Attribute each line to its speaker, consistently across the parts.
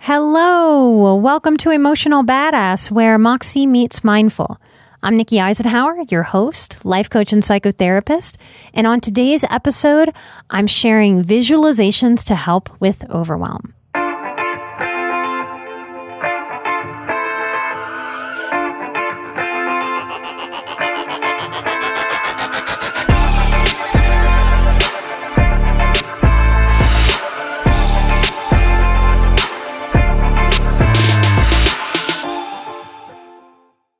Speaker 1: Hello, welcome to Emotional Badass, where Moxie meets Mindful. I'm Nikki Eisenhower, your host, life coach, and psychotherapist. And on today's episode, I'm sharing visualizations to help with overwhelm.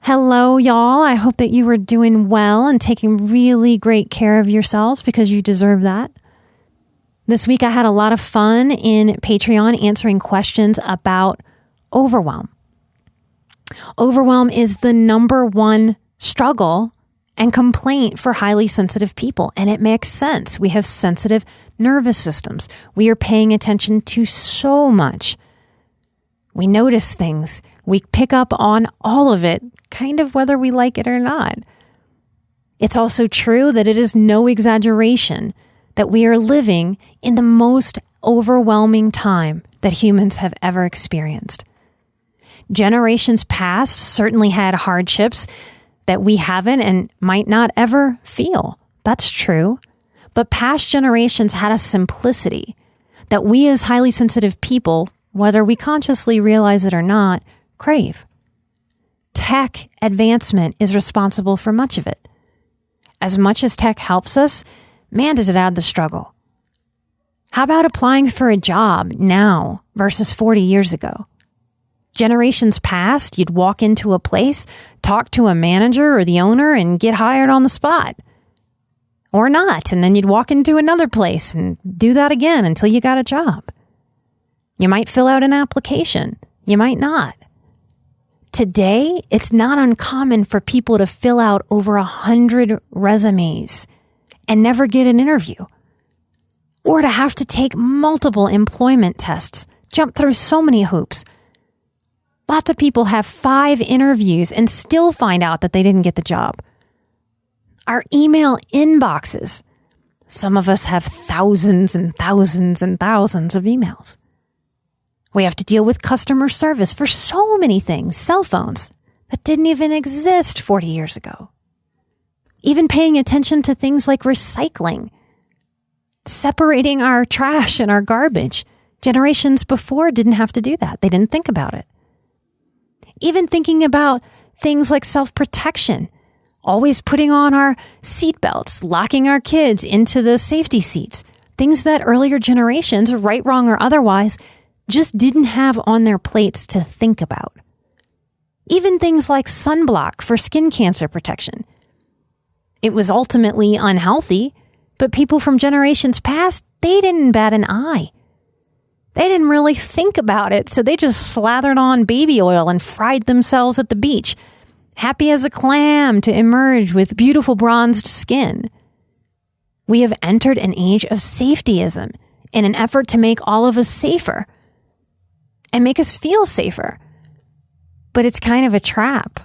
Speaker 1: Hello, y'all. I hope that you are doing well and taking really great care of yourselves because you deserve that. This week, I had a lot of fun in Patreon answering questions about overwhelm. Overwhelm is the number one struggle and complaint for highly sensitive people, and it makes sense. We have sensitive nervous systems. We are paying attention to so much. We notice things. We pick up on all of it, kind of whether we like it or not. It's also true that it is no exaggeration that we are living in the most overwhelming time that humans have ever experienced. Generations past certainly had hardships that we haven't and might not ever feel. That's true. But past generations had a simplicity that we as highly sensitive people, whether we consciously realize it or not, crave. Tech advancement is responsible for much of it. As much as tech helps us, man, does it add the struggle. How about applying for a job now versus 40 years ago? Generations past, you'd walk into a place, talk to a manager or the owner, and get hired on the spot. Or not, and then you'd walk into another place and do that again until you got a job. You might fill out an application. You might not. Today, it's not uncommon for people to fill out over 100 resumes and never get an interview, or to have to take multiple employment tests, jump through so many hoops. Lots of people have 5 interviews and still find out that they didn't get the job. Our email inboxes. Some of us have thousands and thousands and thousands of emails. We have to deal with customer service for so many things, cell phones that didn't even exist 40 years ago. Even paying attention to things like recycling, separating our trash and our garbage. Generations before didn't have to do that. They didn't think about it. Even thinking about things like self-protection, always putting on our seatbelts, locking our kids into the safety seats, things that earlier generations, right, wrong, or otherwise, just didn't have on their plates to think about. Even things like sunblock for skin cancer protection. It was ultimately unhealthy, but people from generations past, they didn't bat an eye. They didn't really think about it, so they just slathered on baby oil and fried themselves at the beach, happy as a clam to emerge with beautiful bronzed skin. We have entered an age of safetyism in an effort to make all of us safer and make us feel safer. But it's kind of a trap,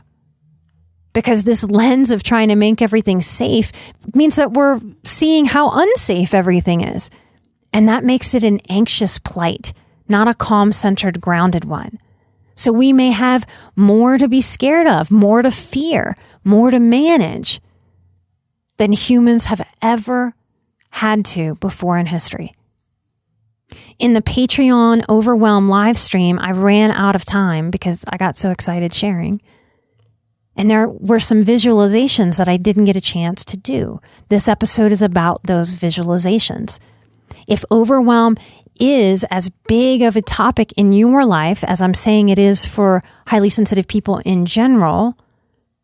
Speaker 1: because this lens of trying to make everything safe means that we're seeing how unsafe everything is. And that makes it an anxious plight, not a calm-centered, grounded one. So we may have more to be scared of, more to fear, more to manage than humans have ever had to before in history. In the Patreon Overwhelm live stream, I ran out of time because I got so excited sharing. And there were some visualizations that I didn't get a chance to do. This episode is about those visualizations. If overwhelm is as big of a topic in your life as I'm saying it is for highly sensitive people in general,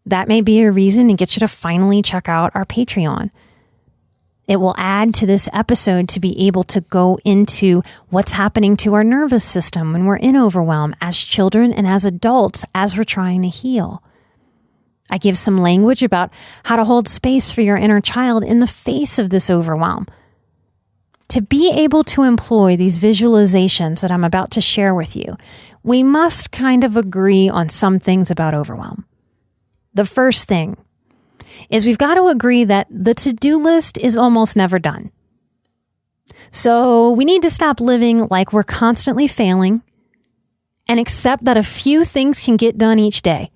Speaker 1: that may be a reason to get you to finally check out our Patreon. It will add to this episode to be able to go into what's happening to our nervous system when we're in overwhelm as children and as adults as we're trying to heal. I give some language about how to hold space for your inner child in the face of this overwhelm. To be able to employ these visualizations that I'm about to share with you, we must kind of agree on some things about overwhelm. The first thing is we've got to agree that the to-do list is almost never done. So we need to stop living like we're constantly failing, and accept that a few things can get done each day.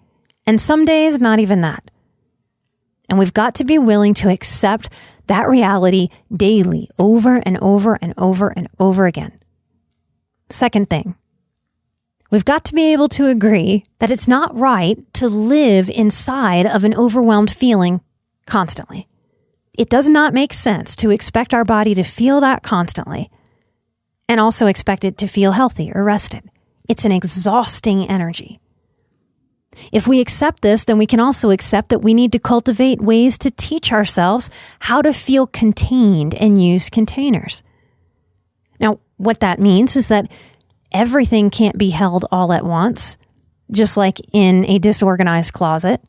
Speaker 1: And some days, not even that. And we've got to be willing to accept that reality daily, over and over and over and over again. Second thing, we've got to be able to agree that it's not right to live inside of an overwhelmed feeling constantly. It does not make sense to expect our body to feel that constantly and also expect it to feel healthy or rested. It's an exhausting energy. If we accept this, then we can also accept that we need to cultivate ways to teach ourselves how to feel contained and use containers. Now, what that means is that everything can't be held all at once, just like in a disorganized closet.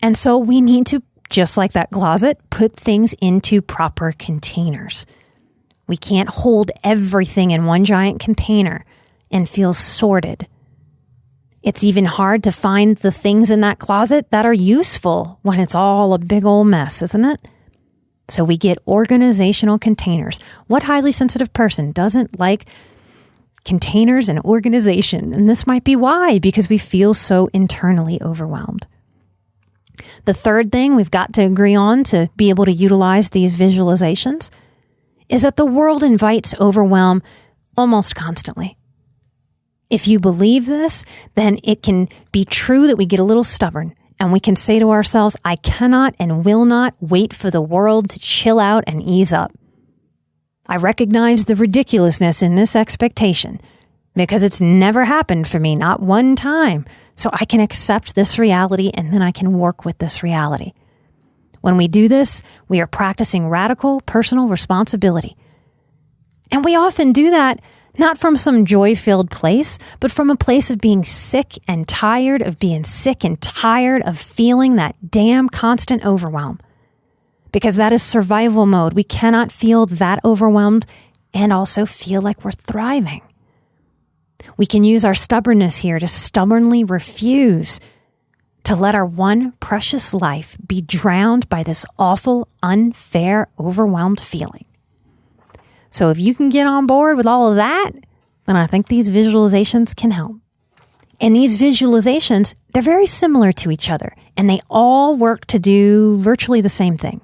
Speaker 1: And so we need to, just like that closet, put things into proper containers. We can't hold everything in one giant container and feel sorted. It's even hard to find the things in that closet that are useful when it's all a big old mess, isn't it? So we get organizational containers. What highly sensitive person doesn't like containers and organization? And this might be why, because we feel so internally overwhelmed. The third thing we've got to agree on to be able to utilize these visualizations is that the world invites overwhelm almost constantly. If you believe this, then it can be true that we get a little stubborn and we can say to ourselves, I cannot and will not wait for the world to chill out and ease up. I recognize the ridiculousness in this expectation because it's never happened for me, not one time. So I can accept this reality and then I can work with this reality. When we do this, we are practicing radical personal responsibility. And we often do that not from some joy-filled place, but from a place of being sick and tired of being sick and tired of feeling that damn constant overwhelm. Because that is survival mode. We cannot feel that overwhelmed and also feel like we're thriving. We can use our stubbornness here to stubbornly refuse to let our one precious life be drowned by this awful, unfair, overwhelmed feeling. So if you can get on board with all of that, then I think these visualizations can help. And these visualizations, they're very similar to each other, and they all work to do virtually the same thing.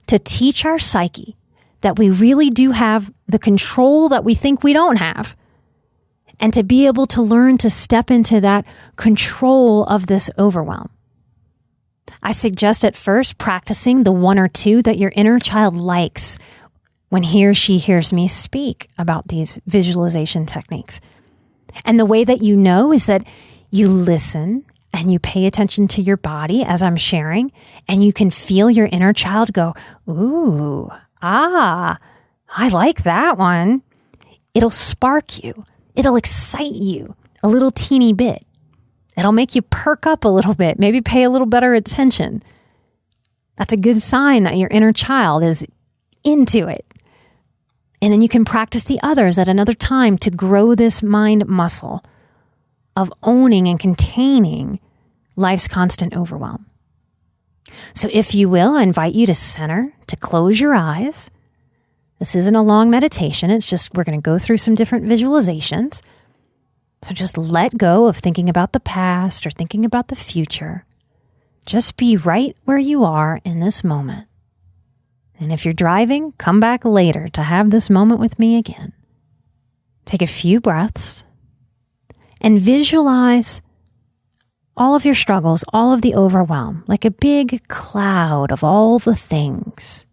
Speaker 1: To teach our psyche that we really do have the control that we think we don't have, and to be able to learn to step into that control of this overwhelm. I suggest at first practicing the one or two that your inner child likes when he or she hears me speak about these visualization techniques. And the way that you know is that you listen and you pay attention to your body as I'm sharing, and you can feel your inner child go, ooh, I like that one. It'll spark you. It'll excite you a little teeny bit. It'll make you perk up a little bit, maybe pay a little better attention. That's a good sign that your inner child is into it. And then you can practice the others at another time to grow this mind muscle of owning and containing life's constant overwhelm. So if you will, I invite you to center, to close your eyes. This isn't a long meditation. It's just we're going to go through some different visualizations. So just let go of thinking about the past or thinking about the future. Just be right where you are in this moment. And if you're driving, come back later to have this moment with me again. Take a few breaths and visualize all of your struggles, all of the overwhelm, like a big cloud of all the things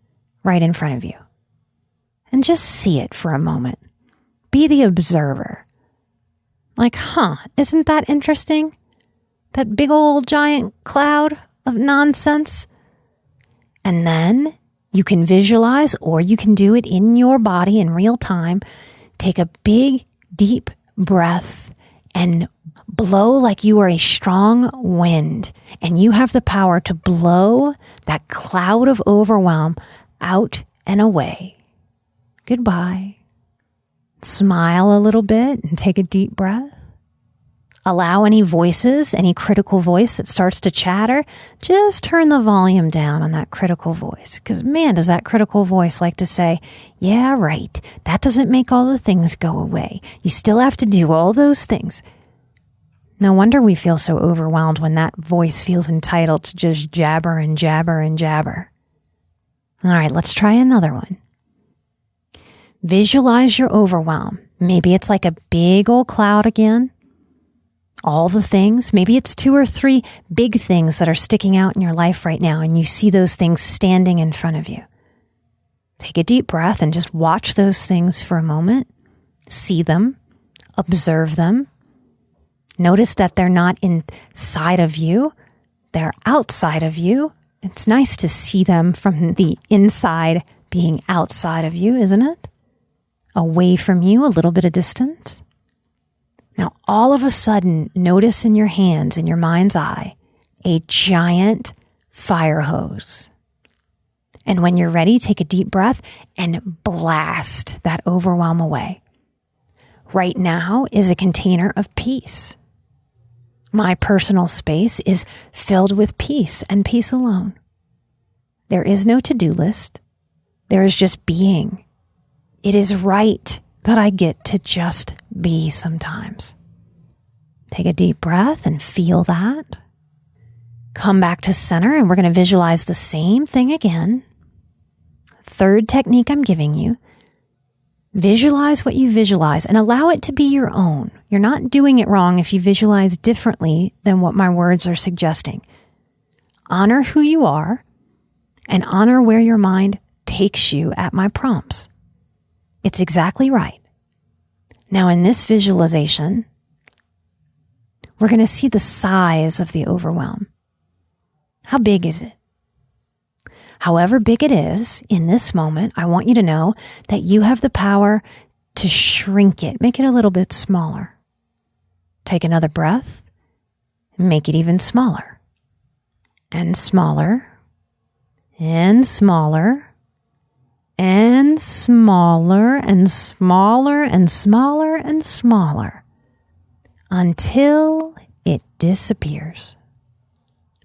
Speaker 1: right in front of you. And just see it for a moment. Be the observer. Like, isn't that interesting? That big old giant cloud of nonsense. And then you can visualize, or you can do it in your body in real time. Take a big, deep breath and blow like you are a strong wind. And you have the power to blow that cloud of overwhelm out and away. Goodbye. Smile a little bit and take a deep breath. allow any voices, any critical voice that starts to chatter, just turn the volume down on that critical voice. Because man, does that critical voice like to say, yeah, right, that doesn't make all the things go away. You still have to do all those things. No wonder we feel so overwhelmed when that voice feels entitled to just jabber and jabber and jabber. All right, let's try another one. Visualize your overwhelm. Maybe it's like a big old cloud again. All the things. Maybe it's 2 or 3 big things that are sticking out in your life right now, and you see those things standing in front of you. Take a deep breath and just watch those things for a moment. See them. Observe them. Notice that they're not inside of you. They're outside of you. It's nice to see them from the inside being outside of you, isn't it? Away from you, a little bit of distance. Now, all of a sudden, notice in your hands, in your mind's eye, a giant fire hose. And when you're ready, take a deep breath and blast that overwhelm away. Right now is a container of peace. My personal space is filled with peace and peace alone. There is no to-do list. There is just being. It is right that I get to just be sometimes. Take a deep breath and feel that. Come back to center, and we're going to visualize the same thing again. Third technique I'm giving you. Visualize what you visualize and allow it to be your own. You're not doing it wrong if you visualize differently than what my words are suggesting. Honor who you are and honor where your mind takes you at my prompts. It's exactly right. Now, in this visualization, we're going to see the size of the overwhelm. How big is it? However big it is, in this moment, I want you to know that you have the power to shrink it, make it a little bit smaller. Take another breath and make it even smaller. And smaller, and smaller, and smaller, and smaller, and smaller, and smaller, until it disappears.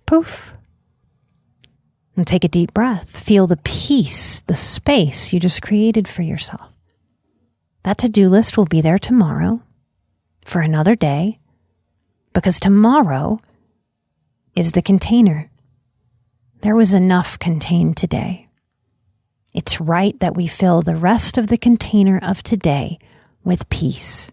Speaker 1: Poof. And take a deep breath. Feel the peace, the space you just created for yourself. That to-do list will be there tomorrow for another day, because tomorrow is the container. There was enough contained today. It's right that we fill the rest of the container of today with peace.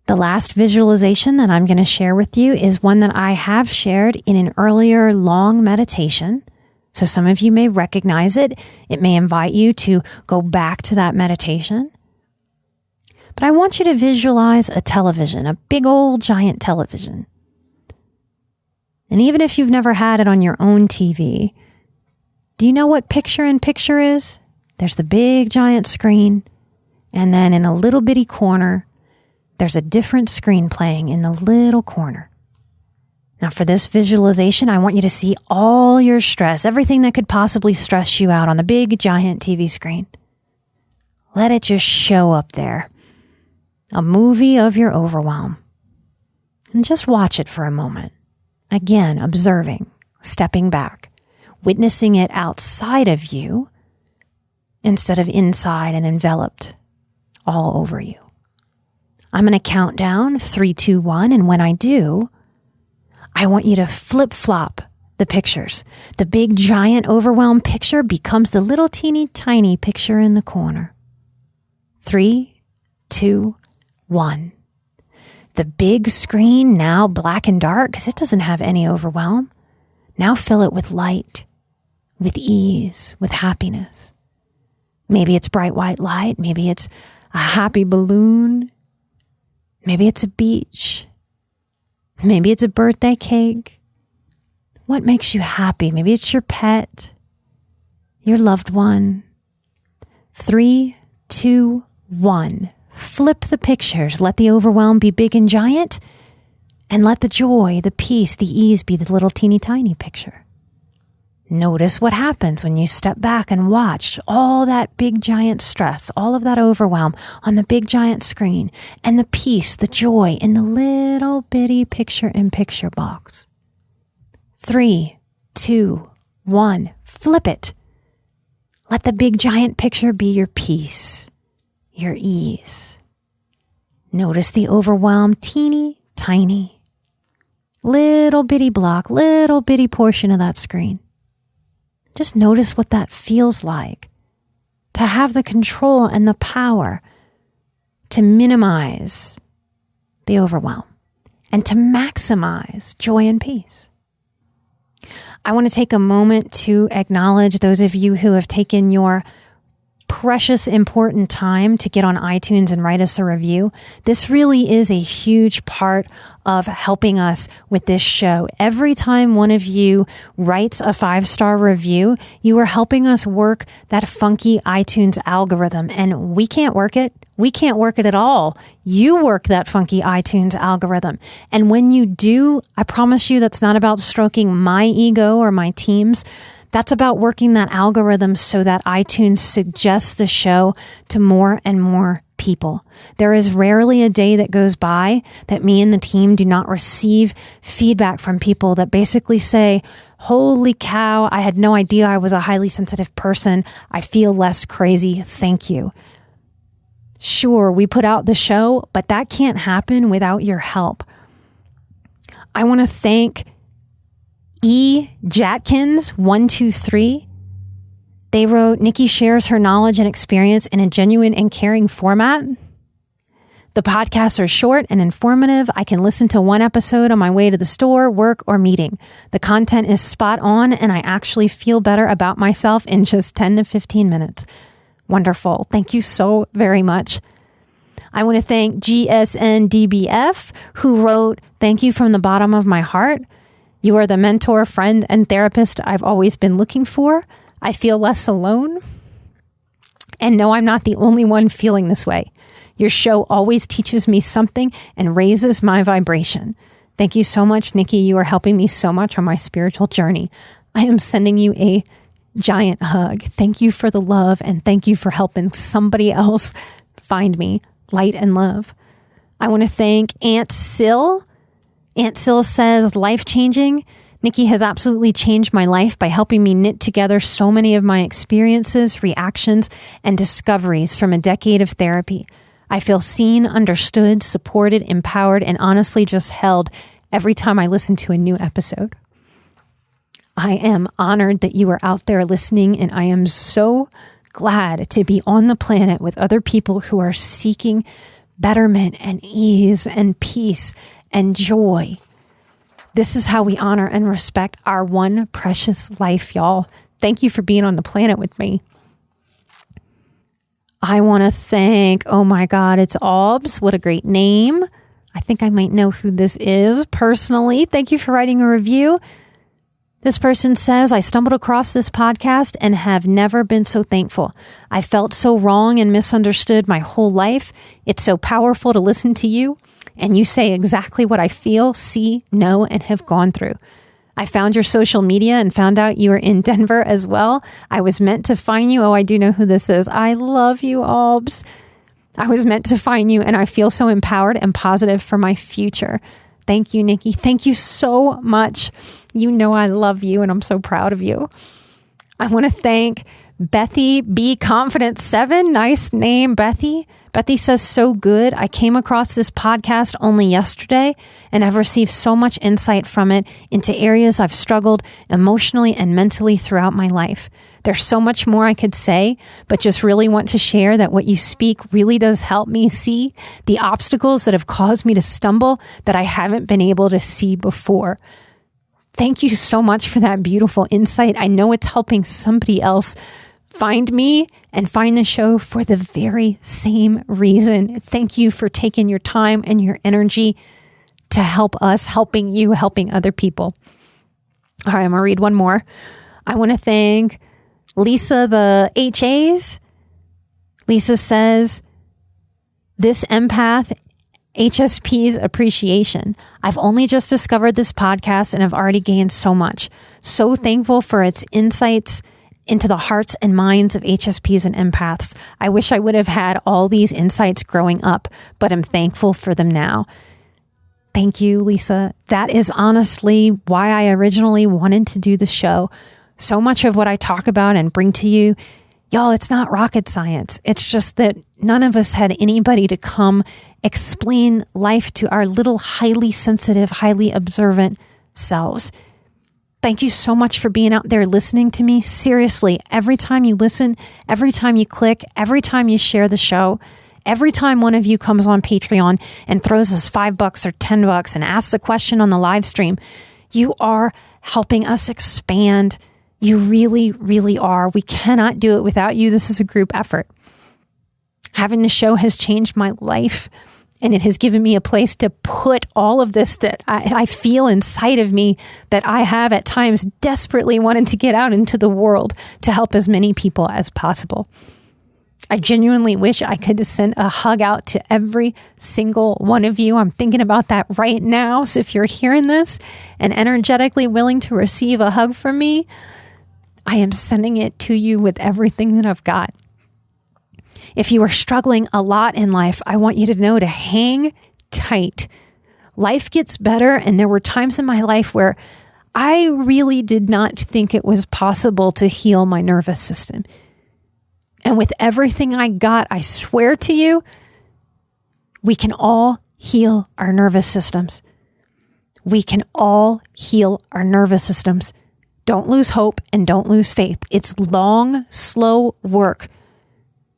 Speaker 1: The last visualization that I'm going to share with you is one that I have shared in an earlier long meditation. So some of you may recognize it. It may invite you to go back to that meditation. But I want you to visualize a television, a big old giant television. And even if you've never had it on your own TV, do you know what picture-in-picture is? There's the big giant screen, and then in a little bitty corner, there's a different screen playing in the little corner. Now for this visualization, I want you to see all your stress, everything that could possibly stress you out on the big giant TV screen. Let it just show up there. A movie of your overwhelm. And just watch it for a moment. Again, observing, stepping back, witnessing it outside of you instead of inside and enveloped all over you. I'm going to count down 3, 2, 1. And when I do, I want you to flip-flop the pictures. The big, giant, overwhelmed picture becomes the little teeny tiny picture in the corner. 3, 2, 1. The big screen, now black and dark, because it doesn't have any overwhelm. Now fill it with light, with ease, with happiness. Maybe it's bright white light. Maybe it's a happy balloon. Maybe it's a beach. Maybe it's a birthday cake. What makes you happy? Maybe it's your pet, your loved one. 3, 2, 1. Flip the pictures. Let the overwhelm be big and giant, and let the joy, the peace, the ease be the little teeny tiny picture. Notice what happens when you step back and watch all that big giant stress, all of that overwhelm on the big giant screen, and the peace, the joy in the little bitty picture-in-picture box. 3, 2, 1, flip it. Let the big giant picture be your peace, your ease. Notice the overwhelm, teeny tiny, little bitty block, little bitty portion of that screen. Just notice what that feels like to have the control and the power to minimize the overwhelm and to maximize joy and peace. I want to take a moment to acknowledge those of you who have taken your precious, important time to get on iTunes and write us a review. This really is a huge part of helping us with this show. Every time one of you writes a 5-star review, you are helping us work that funky iTunes algorithm, and we can't work it. We can't work it at all. You work that funky iTunes algorithm. And when you do, I promise you that's not about stroking my ego or my team's. That's about working that algorithm so that iTunes suggests the show to more and more people. There is rarely a day that goes by that me and the team do not receive feedback from people that basically say, holy cow, I had no idea I was a highly sensitive person. I feel less crazy. Thank you. Sure, we put out the show, but that can't happen without your help. I want to thank E. Jatkins 123. They wrote, Nikki shares her knowledge and experience in a genuine and caring format. The podcasts are short and informative. I can listen to one episode on my way to the store, work, or meeting. The content is spot on, and I actually feel better about myself in just 10 to 15 minutes. Wonderful. Thank you so very much. I want to thank GSNDBF, who wrote, thank you from the bottom of my heart. You are the mentor, friend, and therapist I've always been looking for. I feel less alone. And no, I'm not the only one feeling this way. Your show always teaches me something and raises my vibration. Thank you so much, Nikki. You are helping me so much on my spiritual journey. I am sending you a giant hug. Thank you for the love, and thank you for helping somebody else find me, light and love. I want to thank Aunt Syl. Aunt Syl says, life-changing. Nikki has absolutely changed my life by helping me knit together so many of my experiences, reactions, and discoveries from a decade of therapy. I feel seen, understood, supported, empowered, and honestly just held every time I listen to a new episode. I am honored that you are out there listening, and I am so glad to be on the planet with other people who are seeking betterment and ease and peace and joy. This is how we honor and respect our one precious life, y'all. Thank you for being on the planet with me. I want to thank, oh my God, it's Obs. What a great name. I think I might know who this is personally. Thank you for writing a review. This person says, I stumbled across this podcast and have never been so thankful. I felt so wrong and misunderstood my whole life. It's so powerful to listen to you, and you say exactly what I feel, see, know, and have gone through. I found your social media and found out you were in Denver as well. I was meant to find you. Oh, I do know who this is. I love you, Albs. I was meant to find you, and I feel so empowered and positive for my future. Thank you, Nikki. Thank you so much. You know I love you, and I'm so proud of you. I want to thank Bethy B. Confident 7. Nice name, Bethy. Bethy says, so good. I came across this podcast only yesterday, and I've received so much insight from it into areas I've struggled emotionally and mentally throughout my life. There's so much more I could say, but just really want to share that what you speak really does help me see the obstacles that have caused me to stumble that I haven't been able to see before. Thank you so much for that beautiful insight. I know it's helping somebody else find me and find the show for the very same reason. Thank you for taking your time and your energy to help us, helping you, helping other people. All right, I'm going to read one more. I want to thank Lisa, the HAs. Lisa says, this empath HSP's appreciation. I've only just discovered this podcast and have already gained so much. So thankful for its insights into the hearts and minds of HSPs and empaths. I wish I would have had all these insights growing up, but I'm thankful for them now. Thank you, Lisa. That is honestly why I originally wanted to do the show. So much of what I talk about and bring to you, y'all, it's not rocket science. It's just that none of us had anybody to come explain life to our little highly sensitive, highly observant selves. Thank you so much for being out there listening to me. Seriously, every time you listen, every time you click, every time you share the show, every time one of you comes on Patreon and throws us $5 or $10 and asks a question on the live stream, you are helping us expand. You really, really are. We cannot do it without you. This is a group effort. Having the show has changed my life, and it has given me a place to put all of this that I feel inside of me that I have at times desperately wanted to get out into the world to help as many people as possible. I genuinely wish I could send a hug out to every single one of you. I'm thinking about that right now. So if you're hearing this and energetically willing to receive a hug from me, I am sending it to you with everything that I've got. If you are struggling a lot in life, I want you to know to hang tight. Life gets better, and there were times in my life where I really did not think it was possible to heal my nervous system. And with everything I got, I swear to you, we can all heal our nervous systems. We can all heal our nervous systems. Don't lose hope and don't lose faith. It's long, slow work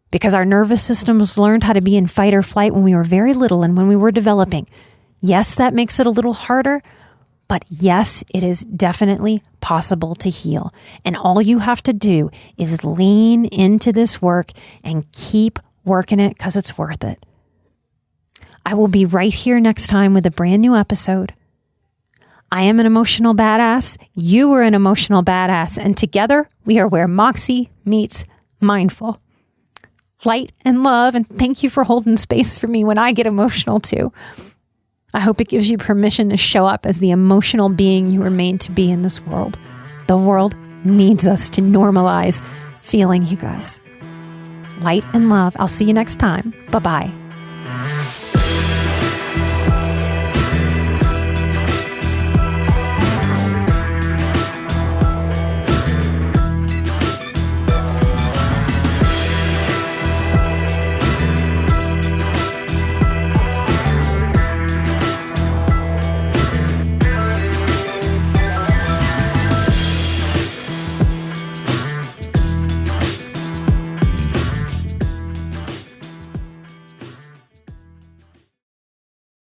Speaker 1: because our nervous systems learned how to be in fight or flight when we were very little and when we were developing. Yes, that makes it a little harder, but yes, it is definitely possible to heal. And all you have to do is lean into this work and keep working it because it's worth it. I will be right here next time with a brand new episode. I am an emotional badass. You are an emotional badass. And together we are where Moxie meets mindful. Light and love. And thank you for holding space for me when I get emotional too. I hope it gives you permission to show up as the emotional being you were made to be in this world. The world needs us to normalize feeling, you guys. Light and love. I'll see you next time. Bye-bye.